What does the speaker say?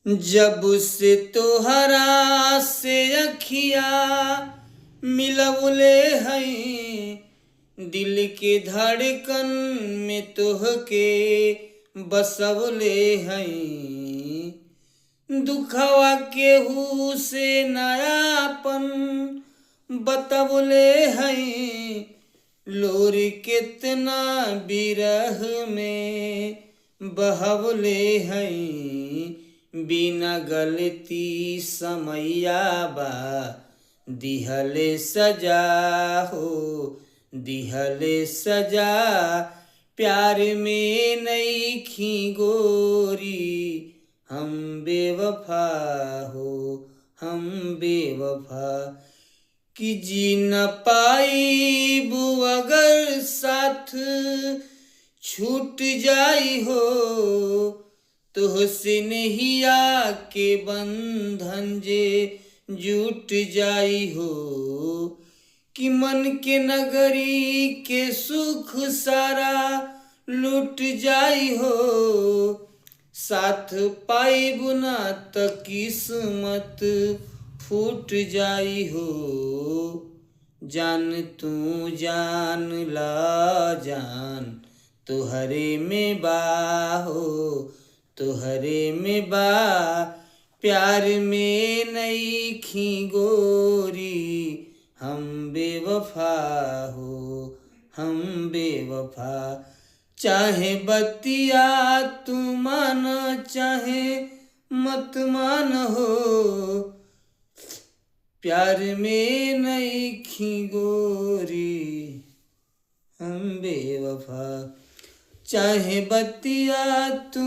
जब से तोहरा से अखिया मिलवले हैं, दिल के धड़कन में तोहके बसवले हैं। दुखवा केहू से नयापन बतवले हैं, लोर कितना बिरह में बहवले हैं। बिना गलती समैया बा दिहले सजा हो, दिहले सजा। प्यार में नईखी गोरी हम बेवफा हो, हम बेवफा। कि जी न पाईबू अगर साथ छूट जाई हो, तुहसे नहिया के बंधन जे जुट जाई हो। कि मन के नगरी के सुख सारा लुट जाई हो, साथ पाईबू ना त किस्मत फूट जाई हो। जान तू जान ला जान तुहरे में बा हो, तुहरे में बा। प्यार में नईखी गोरी हम बेवफा हो, हम बेवफा। चाहे बतिया तू मान चाहे मत मान हो, प्यार में नईखी गोरी हम बेवफा। चाहे बतिया तू